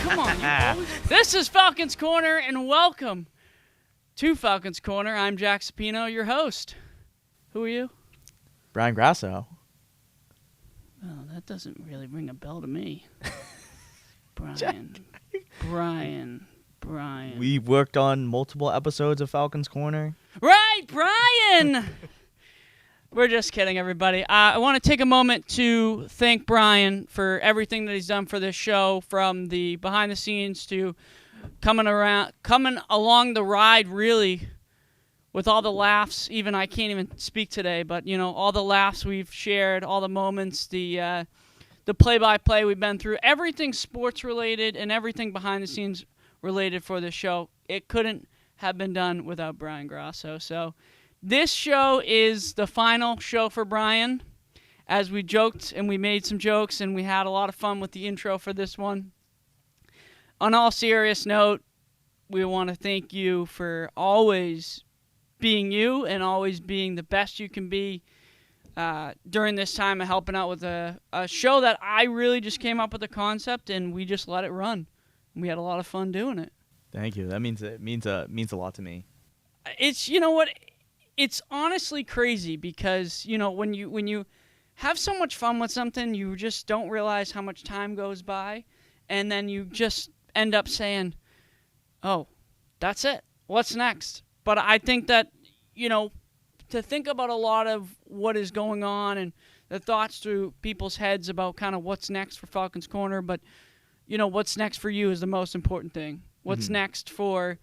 come on. This is Falcons Corner, and welcome to Falcons Corner. I'm Jack Sapino, your host. Who are you? Bryan Grasso. Oh, that doesn't really ring a bell to me. Bryan. We worked on multiple episodes of Falcons Corner. Right, Bryan! We're just kidding, everybody. I want to take a moment to thank Bryan for everything that he's done for this show, from the behind the scenes to coming along the ride, really, with all the laughs. Even I can't even speak today, but all the laughs we've shared, all the moments, the play-by-play we've been through, everything sports related and everything behind the scenes related for this show. It couldn't have been done without Bryan Grasso. So this show is the final show for Bryan. As we joked and we made some jokes and we had a lot of fun with the intro for this one. On all serious note, we want to thank you for always being you and always being the best you can be during this time of helping out with a show that I really just came up with a concept and we just let it run. We had a lot of fun doing it. Thank you. That means a lot to me. It's what. It's honestly crazy because, when you have so much fun with something, you just don't realize how much time goes by, and then you just end up saying, oh, that's it. What's next? But I think that, to think about a lot of what is going on and the thoughts through people's heads about kind of what's next for Falcons Corner, but, what's next for you is the most important thing. What's next for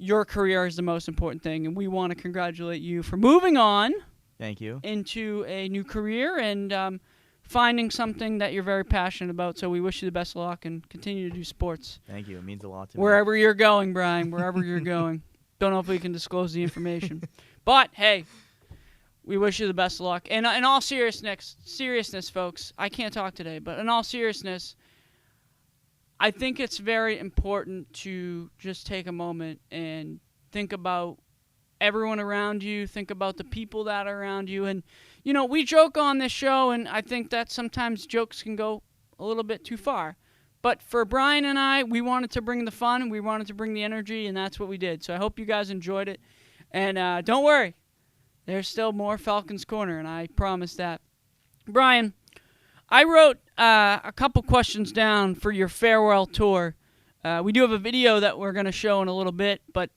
your career is the most important thing, and we want to congratulate you for moving on. Thank you. Into a new career and finding something that you're very passionate about. So we wish you the best of luck and continue to do sports. Thank you. It means a lot to me. Wherever you're going, Bryan, wherever you're going. Don't know if we can disclose the information. But, hey, we wish you the best of luck. And in all seriousness, folks, I can't talk today, but in all seriousness, I think it's very important to just take a moment and think about everyone around you, think about the people that are around you. And, we joke on this show, and I think that sometimes jokes can go a little bit too far. But for Bryan and I, we wanted to bring the fun, we wanted to bring the energy, and that's what we did. So I hope you guys enjoyed it. And don't worry, there's still more Falcons Corner, and I promise that. Bryan, I wrote a couple questions down for your farewell tour. We do have a video that we're going to show in a little bit, but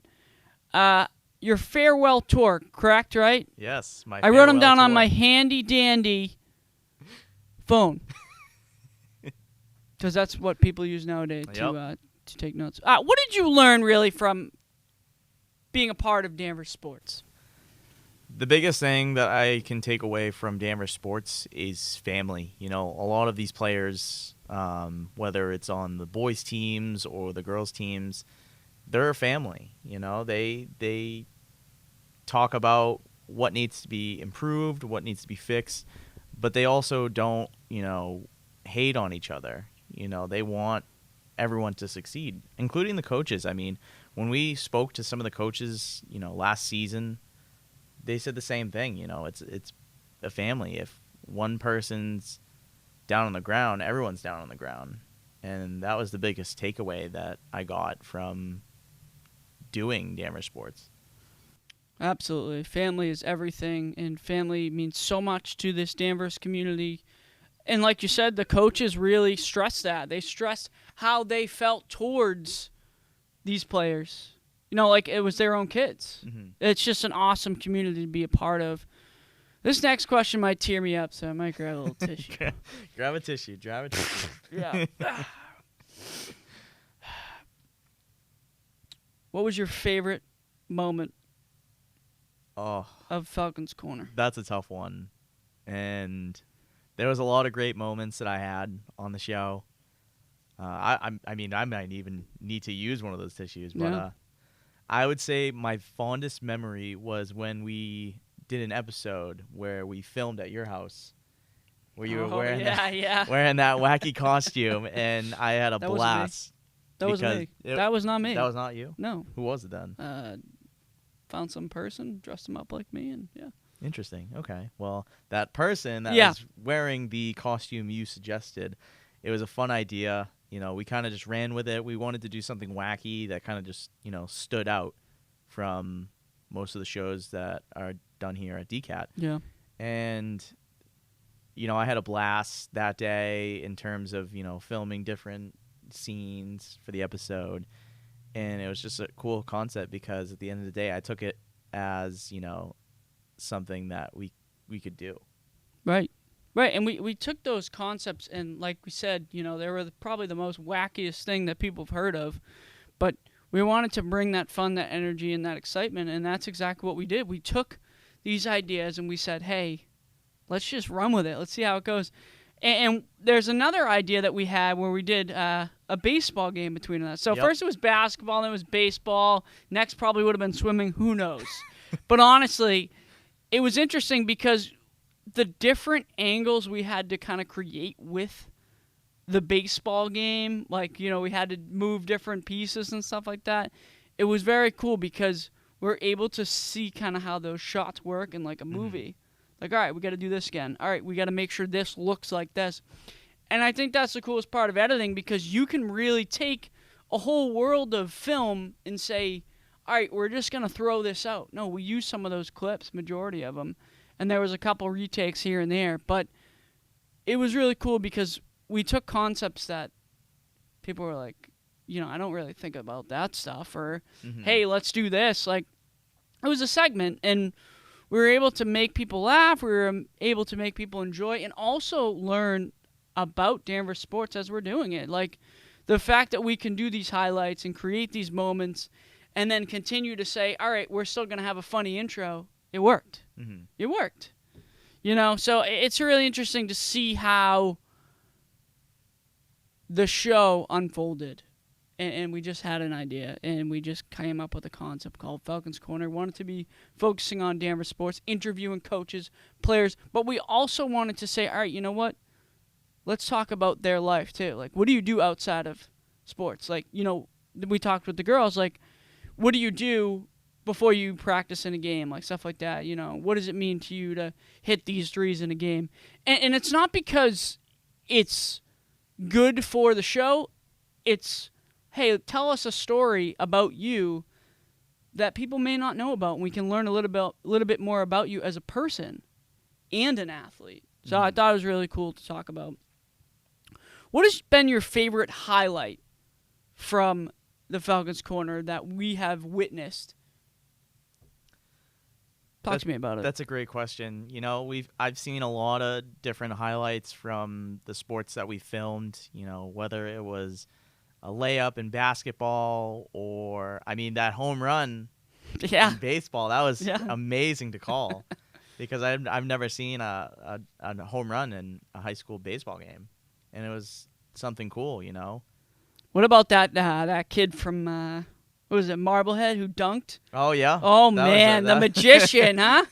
your farewell tour, correct, right? Yes. I wrote them down on my handy-dandy phone. Because that's what people use nowadays to take notes. What did you learn, really, from being a part of Danvers Sports? The biggest thing that I can take away from Danvers Sports is family. A lot of these players, whether it's on the boys' teams or the girls' teams, they're a family. They talk about what needs to be improved, what needs to be fixed, but they also don't, hate on each other. They want everyone to succeed, including the coaches. I mean, when we spoke to some of the coaches, last season, they said the same thing. It's a family. If one person's down on the ground, everyone's down on the ground. And that was the biggest takeaway that I got from doing Danvers Sports. Absolutely. Family is everything, and family means so much to this Danvers community. And like you said, the coaches really stressed that. They stressed how they felt towards these players. Like it was their own kids. Mm-hmm. It's just an awesome community to be a part of. This next question might tear me up, so I might grab a little tissue. Grab a tissue. Yeah. What was your favorite moment of Falcons Corner? That's a tough one. And there was a lot of great moments that I had on the show. I might even need to use one of those tissues, but I would say my fondest memory was when we did an episode where we filmed at your house, where you were wearing that wacky costume, and I had a blast. That was me. That was not me. That was not you? No. Who was it then? Found some person, dressed him up like me, and yeah. Interesting. Okay. Well, that person that was wearing the costume you suggested, it was a fun idea. we kind of just ran with it. We wanted to do something wacky that kind of just, stood out from most of the shows that are done here at DCAT. Yeah. And, I had a blast that day in terms of, filming different scenes for the episode. And it was just a cool concept because at the end of the day, I took it as, something that we could do. Right. Right. And we took those concepts and, like we said, they were probably the most wackiest thing that people have heard of. But we wanted to bring that fun, that energy, and that excitement. And that's exactly what we did. We took these ideas and we said, hey, let's just run with it. Let's see how it goes. And there's another idea that we had where we did a baseball game between us. So first it was basketball, then it was baseball. Next probably would have been swimming. Who knows? But honestly, it was interesting because the different angles we had to kind of create with the baseball game, like, we had to move different pieces and stuff like that. It was very cool because we're able to see kind of how those shots work in like a movie. Like, all right, we got to do this again. All right, we got to make sure this looks like this. And I think that's the coolest part of editing because you can really take a whole world of film and say, all right, we're just going to throw this out. No, we used some of those clips, majority of them. And there was a couple retakes here and there. But it was really cool because we took concepts that people were like, I don't really think about that stuff. Or, hey, let's do this. Like, it was a segment. And we were able to make people laugh. We were able to make people enjoy and also learn about Danvers sports as we're doing it. Like, the fact that we can do these highlights and create these moments and then continue to say, all right, we're still going to have a funny intro. It worked. It worked. So it's really interesting to see how the show unfolded. And we just had an idea, and we just came up with a concept called Falcons Corner. Wanted to be focusing on Danvers sports, interviewing coaches, players, but we also wanted to say, all right, you know what? Let's talk about their life, too. Like, what do you do outside of sports? Like, we talked with the girls, like, what do you do before you practice in a game, like stuff like that. What does it mean to you to hit these threes in a game? And it's not because it's good for the show. It's, hey, tell us a story about you that people may not know about, and we can learn a little bit more about you as a person and an athlete. So I thought it was really cool to talk about. What has been your favorite highlight from the Falcons Corner that we have witnessed? Talk to me about it. That's a great question. I've seen a lot of different highlights from the sports that we filmed, whether it was a layup in basketball or, that home run in baseball. That was amazing to call because I've never seen a home run in a high school baseball game, and it was something cool, What about that kid from what was it, Marblehead, who dunked? Oh yeah. Oh man, the magician, huh?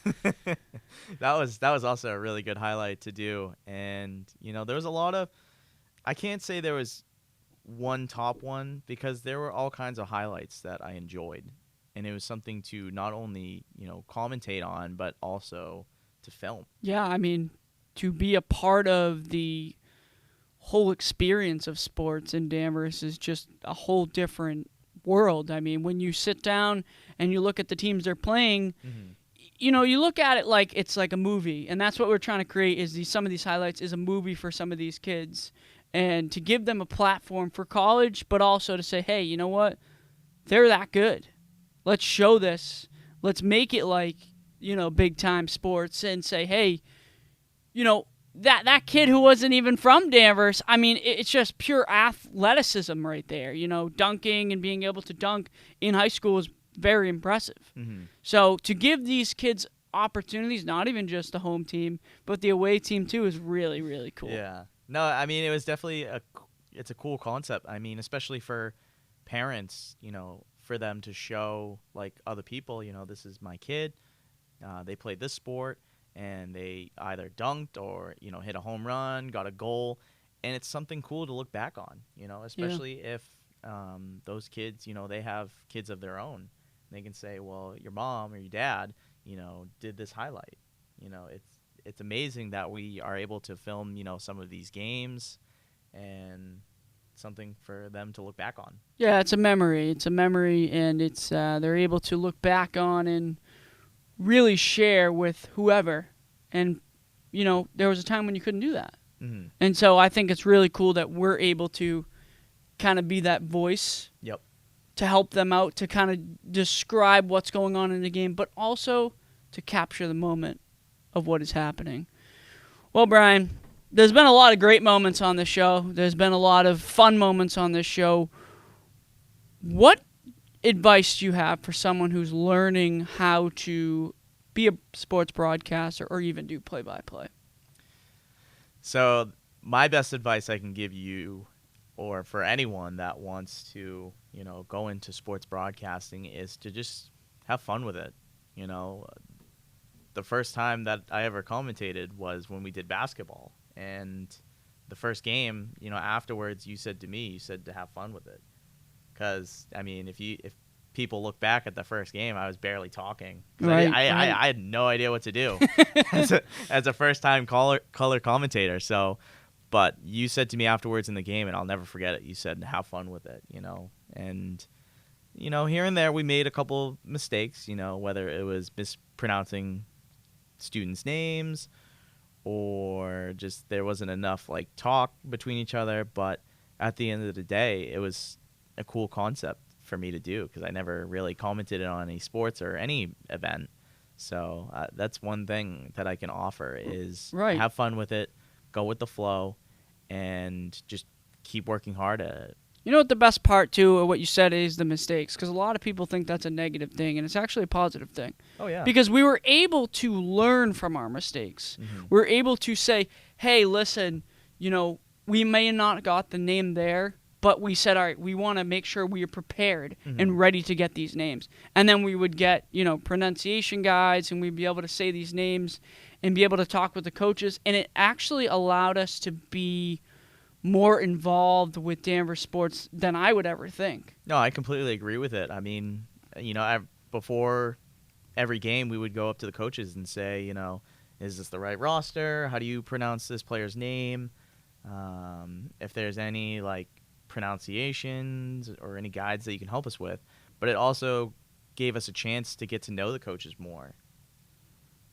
That was also a really good highlight to do, and there was a lot of. I can't say there was one top one because there were all kinds of highlights that I enjoyed, and it was something to not only commentate on but also to film. Yeah, to be a part of the whole experience of sports in Danvers is just a whole different world. When you sit down and you look at the teams they're playing, you look at it like it's like a movie, and that's what we're trying to create. Is some of these highlights is a movie for some of these kids, and to give them a platform for college, but also to say, hey, you know what? They're that good. Let's show this. Let's make it like big time sports, and say, hey, that kid who wasn't even from Danvers, it's just pure athleticism right there. Dunking and being able to dunk in high school is very impressive. So to give these kids opportunities, not even just the home team, but the away team too, is really, really cool. Yeah. No, it was definitely it's a cool concept. Especially for parents, for them to show like other people, this is my kid. They played this sport. And they either dunked or, hit a home run, got a goal. And it's something cool to look back on, especially if those kids, they have kids of their own. They can say, well, your mom or your dad, did this highlight. It's amazing that we are able to film, some of these games and something for them to look back on. Yeah, it's a memory. It's a memory, and it's they're able to look back on and really share with whoever. And, there was a time when you couldn't do that. Mm-hmm. And so I think it's really cool that we're able to kind of be that voice. Yep. To help them out, to kind of describe what's going on in the game, but also to capture the moment of what is happening. Well, Bryan, there's been a lot of great moments on this show. There's been a lot of fun moments on this show. What advice do you have for someone who's learning how to be a sports broadcaster or even do play-by-play? So my best advice I can give you, or for anyone that wants to, go into sports broadcasting, is to just have fun with it. The first time that I ever commentated was when we did basketball. And the first game, afterwards you said to have fun with it. Because, if people look back at the first game, I was barely talking. Right, I had no idea what to do as a first-time color commentator. So, but you said to me afterwards in the game, and I'll never forget it, you said, have fun with it, And, here and there we made a couple mistakes, whether it was mispronouncing students' names or just there wasn't enough, talk between each other. But at the end of the day, it was a cool concept for me to do because I never really commented on any sports or any event. So that's one thing that I can offer is have fun with it, go with the flow, and just keep working hard at it. You know what the best part, too, of what you said is the mistakes, because a lot of people think that's a negative thing, and it's actually a positive thing. Oh, yeah. Because we were able to learn from our mistakes. Mm-hmm. We're able to say, hey, listen, we may not got the name there, but we said, all right, we want to make sure we are prepared and ready to get these names. And then we would get, pronunciation guides, and we'd be able to say these names and be able to talk with the coaches. And it actually allowed us to be more involved with Danvers sports than I would ever think. No, I completely agree with it. Before every game, we would go up to the coaches and say, is this the right roster? How do you pronounce this player's name? If there's any, pronunciations or any guides that you can help us with. But it also gave us a chance to get to know the coaches more.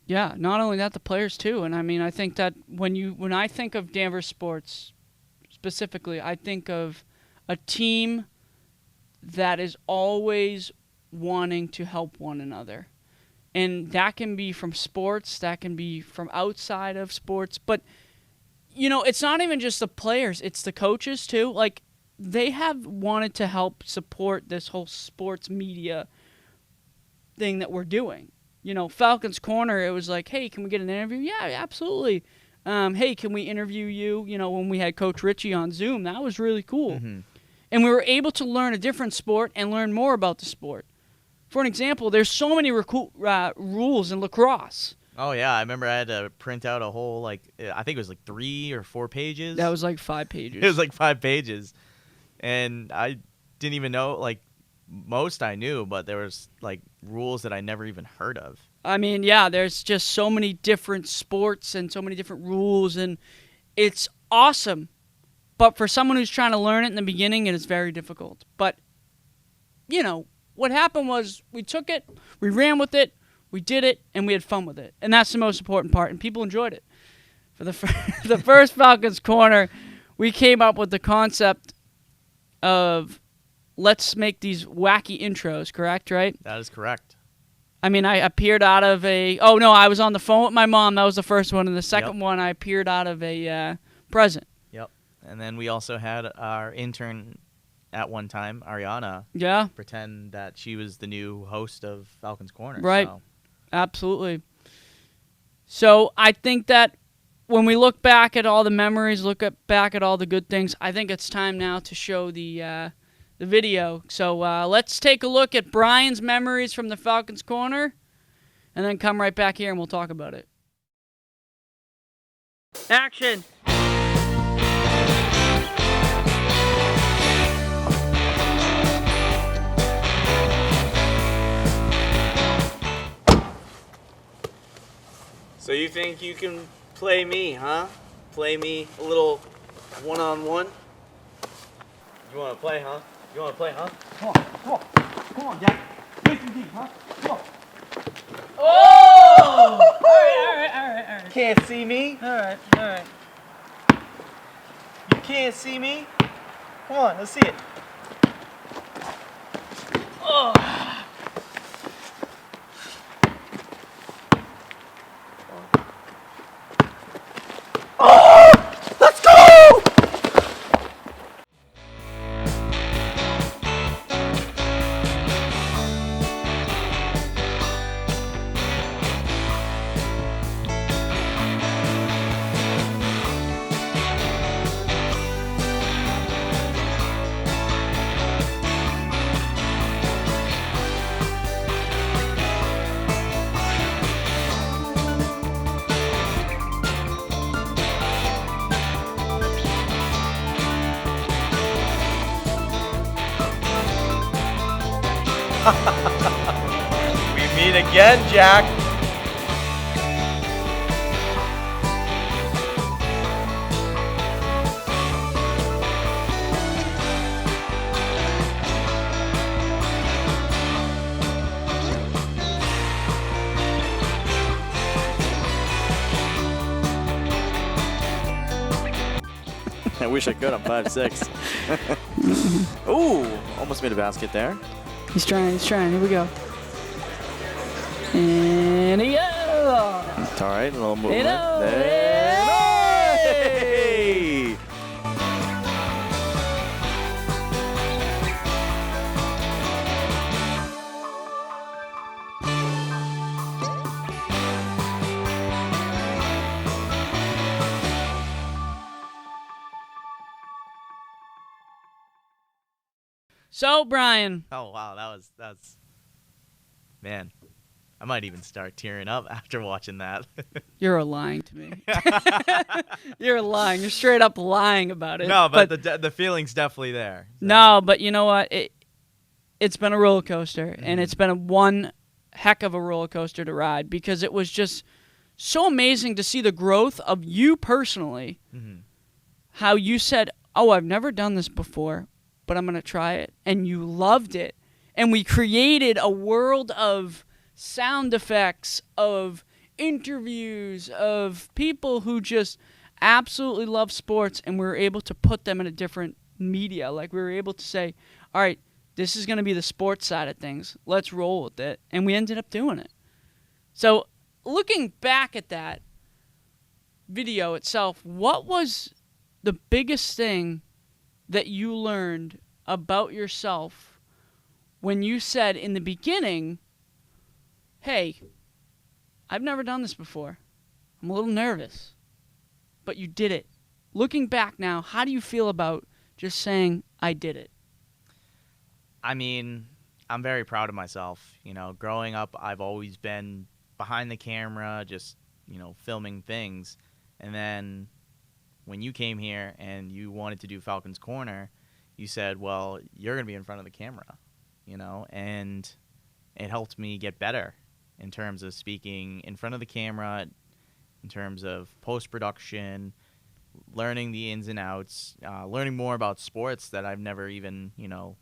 Yeah, not only that, the players too. And I think that when I think of Danvers sports specifically, I think of a team that is always wanting to help one another. And that can be from sports, that can be from outside of sports. But, it's not even just the players, it's the coaches too. They have wanted to help support this whole sports media thing that we're doing. Falcons Corner, it was like, hey, can we get an interview? Yeah, absolutely. Hey, can we interview you? When we had Coach Richie on Zoom, that was really cool. Mm-hmm. And we were able to learn a different sport and learn more about the sport. For an example, there's so many rules in lacrosse. Oh, yeah. I remember I had to print out a whole, I think it was 3 or 4 pages. That was 5 pages. It was 5 pages. And I didn't even know, most I knew, but there was, rules that I never even heard of. There's just so many different sports and so many different rules, and it's awesome. But for someone who's trying to learn it in the beginning, it is very difficult. But, what happened was we took it, we ran with it, we did it, and we had fun with it. And that's the most important part, and people enjoyed it. For the first Falcons Corner, we came up with the concept of let's make these wacky intros, correct, right? That is correct. I appeared out of I was on the phone with my mom. That was the first one. And the second one, I appeared out of a present. Yep. And then we also had our intern at one time, Ariana, pretend that she was the new host of Falcons Corner. Right. So. Absolutely. So I think that when we look back at all the memories, back at all the good things, I think it's time now to show the video. So let's take a look at Bryan's memories from the Falcons Corner, and then come right back here and we'll talk about it. Action! So you think you can play me, huh? Play me a little one-on-one? You want to play, huh? You want to play, huh? Come on, Jack. Way too deep, huh? Come on. Oh! All right. Can't see me. All right. You can't see me. Come on, let's see it. Oh. Let's go! We meet again, Jack. I wish I could. I'm 5'6". Ooh, almost made a basket there. He's trying. Here we go. And yeah. It's all right. A little movement. Hey! Hey! So, Bryan. Oh wow, that's man. I might even start tearing up after watching that. You're lying to me. You're lying. You're straight up lying about it. No, but the feeling's definitely there. So. No, but you know what? It's been a roller coaster, and it's been one heck of a roller coaster to ride because it was just so amazing to see the growth of you personally. Mm-hmm. How you said, "Oh, I've never done this before, but I'm going to try it," and you loved it. And we created a world of sound effects, of interviews, of people who just absolutely love sports, and we were able to put them in a different media. Like, we were able to say, all right, this is going to be the sports side of things. Let's roll with it. And we ended up doing it. So, looking back at that video itself, what was the biggest thing that you learned about yourself when you said in the beginning, hey, I've never done this before. I'm a little nervous. But you did it. Looking back now, how do you feel about just saying, I did it? I mean, I'm very proud of myself. You know, growing up, I've always been behind the camera, just, you know, filming things. And then when you came here and you wanted to do Falcons Corner, you said, well, you're going to be in front of the camera, you know, and it helped me get better in terms of speaking in front of the camera, in terms of post-production, learning the ins and outs, learning more about sports that I've never even, you know,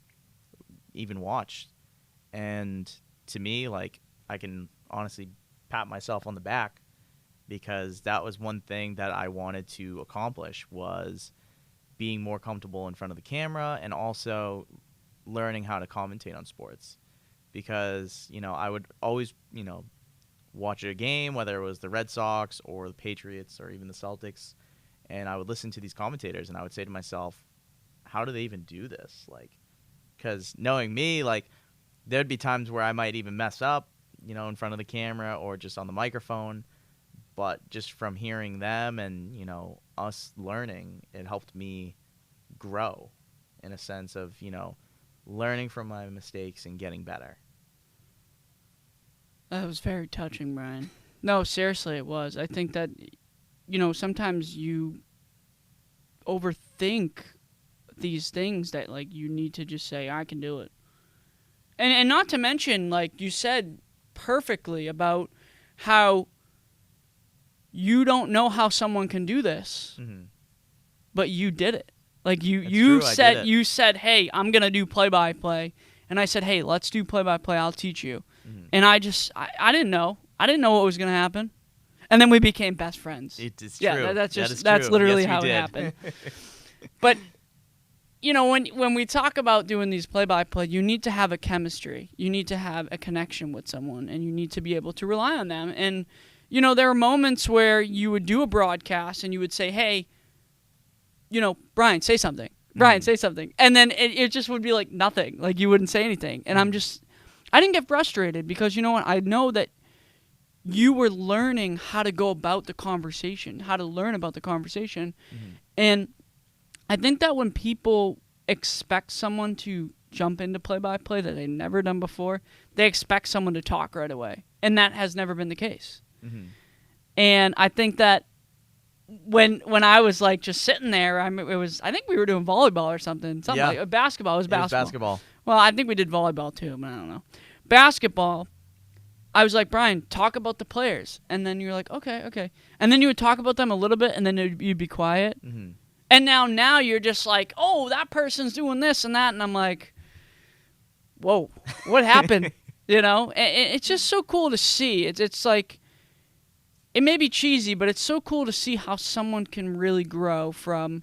even watched. And to me, like, I can honestly pat myself on the back because that was one thing that I wanted to accomplish, was being more comfortable in front of the camera and also learning how to commentate on sports. Because, you know, I would always, you know, watch a game, whether it was the Red Sox or the Patriots or even the Celtics, and I would listen to these commentators and I would say to myself, how do they even do this? Like, because knowing me, like, there'd be times where I might even mess up, you know, in front of the camera or just on the microphone. But just from hearing them and, you know, us learning, it helped me grow in a sense of, you know, learning from my mistakes and getting better. That was very touching, Bryan. No, seriously, it was. I think that, you know, sometimes you overthink these things that, like, you need to just say, I can do it. And not to mention, like, you said perfectly about how you don't know how someone can do this, Mm-hmm. but you did it. Like you true, I did it. you said, "Hey, I'm gonna do play-by-play," and I said, "Hey, let's do play-by-play. I'll teach you." Mhm. And I didn't know. I didn't know what was gonna happen, and then we became best friends. It's yeah, true. that's That just is that's true. literally Yes, we how it did. happened. But when we talk about doing these play-by-play, you need to have a chemistry. You need to have a connection with someone, and you need to be able to rely on them. And there are moments where you would do a broadcast and you would say, "Hey, Bryan, say something. Bryan, say something," and then it just would be like nothing. Like you wouldn't say anything. And I didn't get frustrated because you know what? I know that you were learning how to go about the conversation, how to learn about the conversation, and I think that when people expect someone to jump into play-by-play that they've never done before, they expect someone to talk right away. And that has never been the case. Mhm. And I think that when I was like just sitting there, I think we were doing volleyball or something. Yeah. Like basketball. It was It was basketball. basketball. Well, I think we did volleyball too, but I don't know. Basketball, I was like, "Bryan, talk about the players." And then you're like, okay. And then you would talk about them a little bit, and then you'd be quiet. Mhm. And now you're just like, "Oh, that person's doing this and that." And I'm like, "Whoa, what happened?" And it's just so cool to see. It's like, it may be cheesy, but it's so cool to see how someone can really grow from,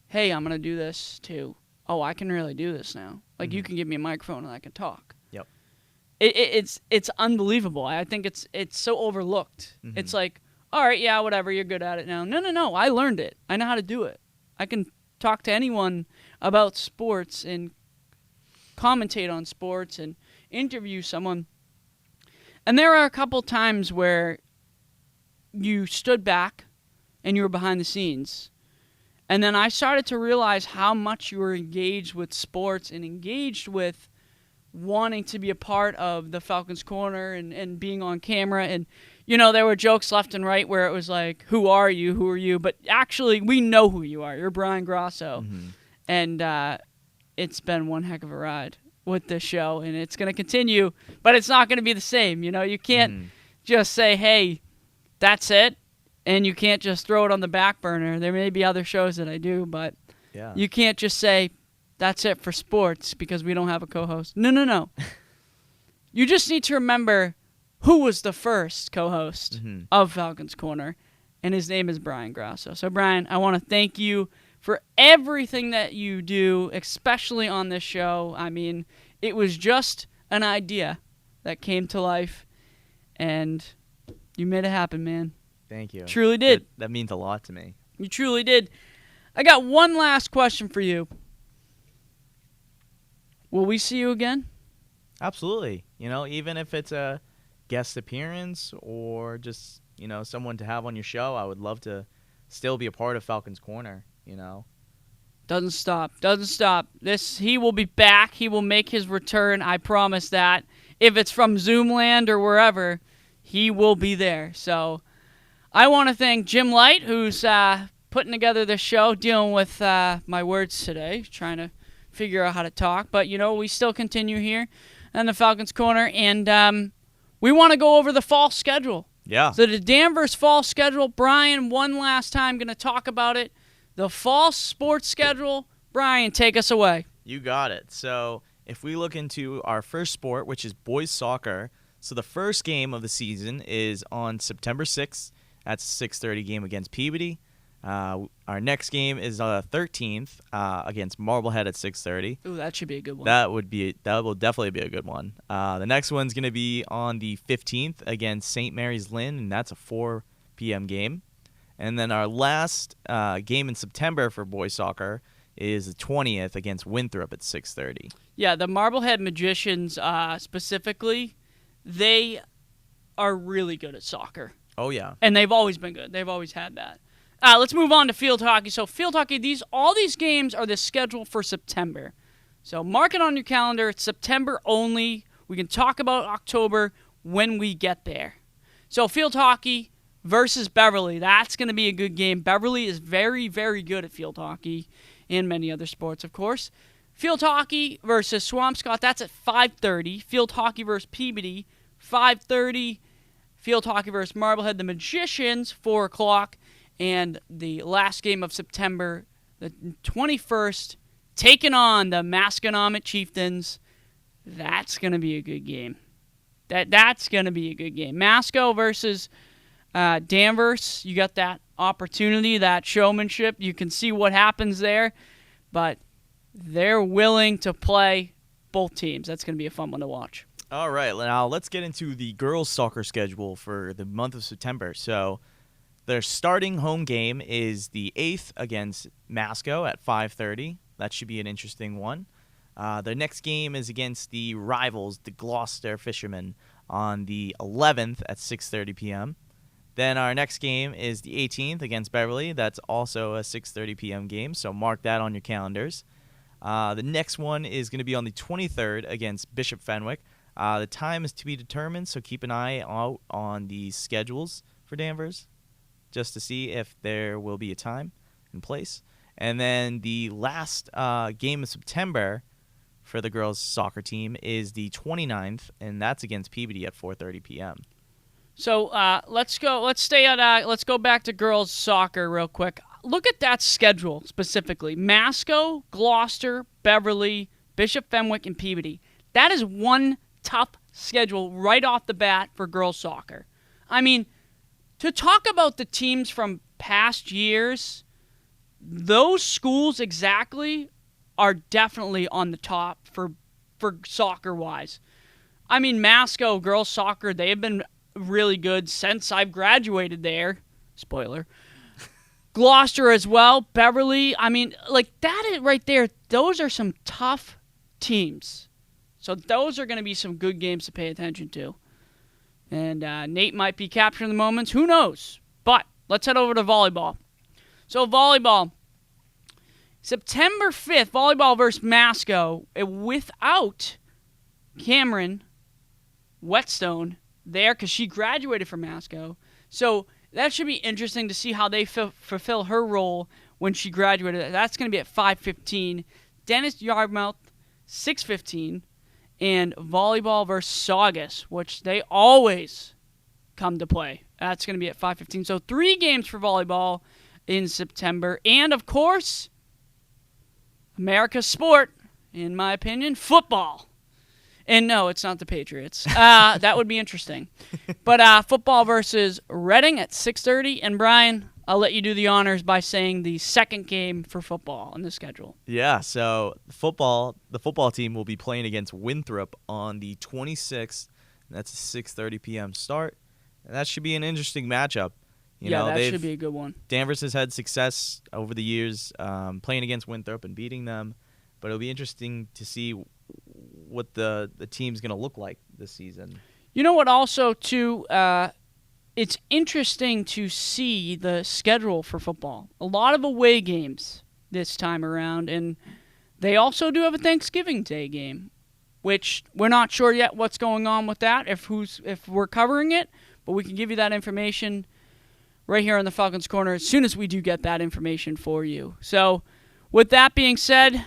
"Hey, I'm going to do this," to, "Oh, I can really do this now." Like, you can give me a microphone and I can talk. Yep. It's unbelievable. I think it's so overlooked. It's like, all right, yeah, whatever, you're good at it now. No, I learned it. I know how to do it. I can talk to anyone about sports and commentate on sports and interview someone. And there are a couple times where you stood back and you were behind the scenes. And then I started to realize how much you were engaged with sports and engaged with wanting to be a part of the Falcons Corner and being on camera. And, there were jokes left and right where it was like, "Who are you? Who are you?" But actually, we know who you are. You're Bryan Grasso. And it's been one heck of a ride with this show, and it's going to continue. But it's not going to be the same. You can't just say, "Hey, that's it." And you can't just throw it on the back burner. There may be other shows that I do, but Yeah. you can't just say, "That's it for sports," because we don't have a co-host. No. You just need to remember who was the first co-host of Falcons Corner, and his name is Bryan Grasso. So, Bryan, I want to thank you for everything that you do, especially on this show. I mean, it was just an idea that came to life, and you made it happen, man. Thank you. Truly did. That means a lot to me. You truly did. I got one last question for you. Will we see you again? Absolutely. Even if it's a guest appearance or just, someone to have on your show, I would love to still be a part of Falcons Corner, Doesn't stop. He will be back. He will make his return. I promise that. If it's from Zoomland or wherever, he will be there. So I want to thank Jim Light, who's putting together this show, dealing with my words today, trying to figure out how to talk. But, we still continue here on the Falcons Corner, and we want to go over the fall schedule. Yeah. So the Danvers fall schedule, Bryan, one last time, going to talk about it. The fall sports schedule, Bryan, take us away. You got it. So if we look into our first sport, which is boys soccer, so the first game of the season is on September 6th. That's a 6:30 game against Peabody. Our next game is 13th against Marblehead at 6:30. Ooh, that should be a good one. That will definitely be a good one. The next one's going to be on the 15th against St. Mary's Lynn, and that's a 4 p.m. game. And then our last game in September for boys soccer is the 20th against Winthrop at 6:30. Yeah, the Marblehead Magicians specifically, they are really good at soccer. Oh, yeah. And they've always been good. They've always had that. Let's move on to field hockey. So field hockey, all these games are the schedule for September. So mark it on your calendar. It's September only. We can talk about October when we get there. So field hockey versus Beverly. That's going to be a good game. Beverly is very, very good at field hockey and many other sports, of course. Field hockey versus Swampscott. That's at 5:30. Field hockey versus Peabody, 5:30. Field hockey versus Marblehead, the Magicians, 4 o'clock. And the last game of September, the 21st, taking on the Masconomet Chieftains. That's going to be a good game. That's going to be a good game. Masco versus Danvers. You got that opportunity, that showmanship. You can see what happens there, but they're willing to play both teams. That's going to be a fun one to watch. All right, now let's get into the girls' soccer schedule for the month of September. So their starting home game is the 8th against Masco at 5:30. That should be an interesting one. Their next game is against the rivals, the Gloucester Fishermen, on the 11th at 6:30 p.m. Then our next game is the 18th against Beverly. That's also a 6:30 p.m. game, so mark that on your calendars. The next one is going to be on the 23rd against Bishop Fenwick. The time is to be determined, so keep an eye out on the schedules for Danvers just to see if there will be a time and place. And then the last game of September for the girls' soccer team is the 29th, and that's against Peabody at 4:30 p.m. So let's go. Let's go back to girls' soccer real quick. Look at that schedule specifically: Masco, Gloucester, Beverly, Bishop Fenwick, and Peabody. That is one tough schedule right off the bat for girls soccer. I mean, to talk about the teams from past years, those schools exactly are definitely on the top for soccer-wise. I mean, Masco girls soccer, they have been really good since I've graduated there. Spoiler. Gloucester as well. Beverly, I mean, like that is right there. Those are some tough teams. So those are going to be some good games to pay attention to. And Nate might be capturing the moments. Who knows? But let's head over to volleyball. So volleyball, September 5th, volleyball versus Masco without Cameron Whetstone there because she graduated from Masco. So that should be interesting to see how they fulfill her role when she graduated. That's going to be at 5:15. Dennis Yardmouth, 6:15. And volleyball versus Saugus, which they always come to play. That's going to be at 5:15. So 3 games for volleyball in September. And, of course, America's sport, in my opinion, football. And, no, it's not the Patriots. That would be interesting. But football versus Reading at 6:30. And, Bryan, I'll let you do the honors by saying the second game for football on the schedule. Yeah, so the football team will be playing against Winthrop on the 26th. That's a 6:30 p.m. start. And that should be an interesting matchup. That should be a good one. Danvers has had success over the years playing against Winthrop and beating them, but it'll be interesting to see what the team's going to look like this season. You know what also, too, it's interesting to see the schedule for football. A lot of away games this time around, and they also do have a Thanksgiving Day game, which we're not sure yet what's going on with that, if we're covering it, but we can give you that information right here on the Falcons Corner as soon as we do get that information for you. So, with that being said,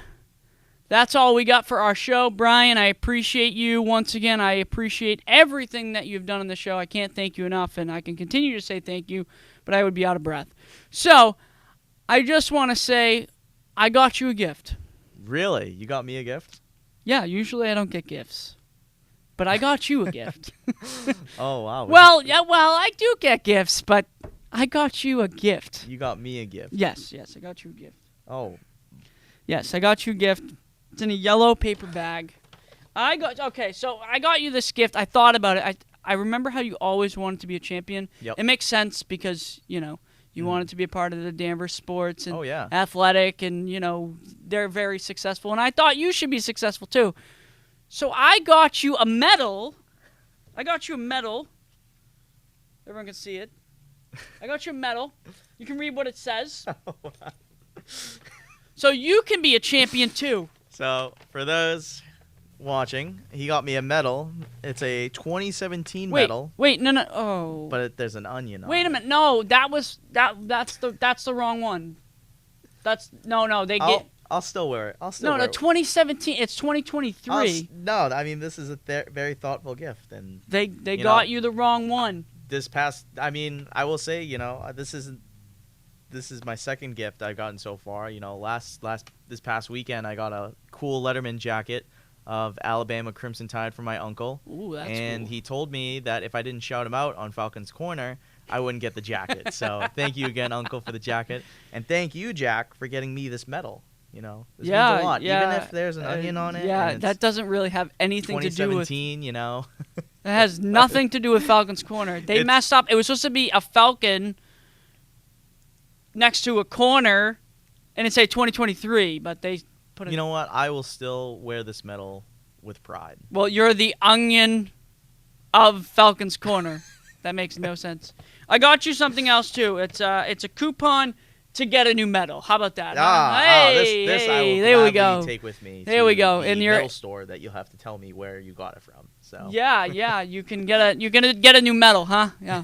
that's all we got for our show. Bryan, I appreciate you. Once again, I appreciate everything that you've done on the show. I can't thank you enough, and I can continue to say thank you, but I would be out of breath. So, I just want to say I got you a gift. Really? You got me a gift? Yeah, usually I don't get gifts. But I got you a gift. Oh, wow. Well, I do get gifts, but I got you a gift. You got me a gift? Yes, I got you a gift. Oh. Yes, I got you a gift. It's in a yellow paper bag. So I got you this gift. I thought about it. I remember how you always wanted to be a champion. Yep. It makes sense because, you wanted to be a part of the Danvers sports and athletic and, they're very successful. And I thought you should be successful too. So I got you a medal. Everyone can see it. I got you a medal. You can read what it says. So you can be a champion too. So, for those watching, he got me a medal. It's a 2017 medal. Wait, no. Oh. But there's an onion on it. Wait a minute. No, that's the wrong one. I'll still wear it. No, 2017. It's 2023. This is a very thoughtful gift, and they got you the wrong one. I will say, this isn't this is my second gift I've gotten so far. You know, this past weekend I got a cool Letterman jacket of Alabama Crimson Tide from my uncle. Ooh, that's and cool. he told me that if I didn't shout him out on Falcons Corner, I wouldn't get the jacket. So thank you again, Uncle, for the jacket, and thank you, Jack, for getting me this medal. You know, this means a lot. Even if there's an onion on it. Yeah, and that doesn't really have anything to do with. 2017, you know. It has nothing to do with Falcons Corner. They messed up. It was supposed to be a Falcon next to a corner, and it say 2023, but they put it. You know what? I will still wear this medal with pride. Well, you're the onion of Falcons Corner. That makes no sense. I got you something else too. It's a coupon to get a new medal. How about that? This I will there we gladly go. take with me. There to we go. The In your medal store that you'll have to tell me where you got it from. So yeah, you can you're gonna get a new medal, huh? Yeah.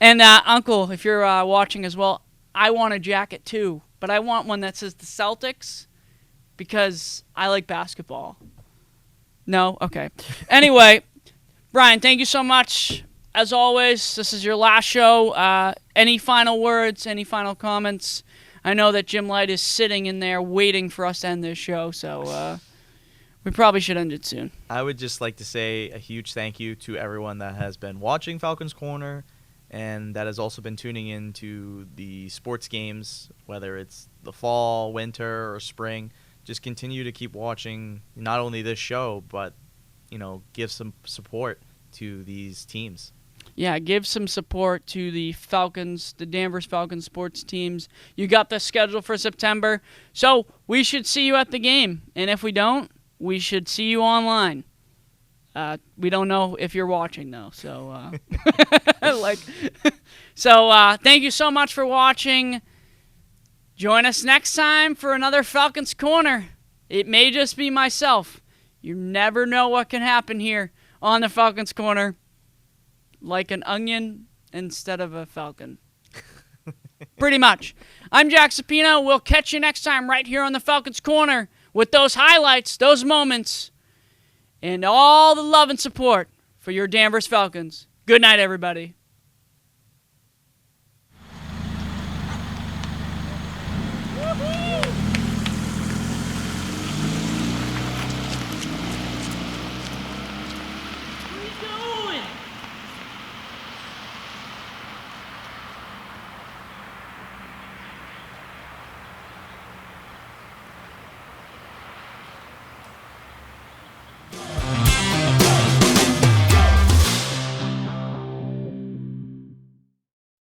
And Uncle, if you're watching as well, I want a jacket too, but I want one that says the Celtics because I like basketball. No? Okay. Anyway, Bryan, thank you so much. As always, this is your last show. Any final words, any final comments? I know that Jim Light is sitting in there waiting for us to end this show, so we probably should end it soon. I would just like to say a huge thank you to everyone that has been watching Falcons Corner and that has also been tuning in to the sports games, whether it's the fall, winter, or spring. Just continue to keep watching not only this show, but, you know, give some support to these teams. Yeah, give some support to the Falcons, the Danvers Falcons sports teams. You got the schedule for September, so we should see you at the game. And if we don't, we should see you online. We don't know if you're watching, though. So, thank you so much for watching. Join us next time for another Falcons Corner. It may just be myself. You never know what can happen here on the Falcons Corner. Like an onion instead of a falcon. Pretty much. I'm Jack Sapino. We'll catch you next time right here on the Falcons Corner with those highlights, those moments, and all the love and support for your Danvers Falcons. Good night, everybody.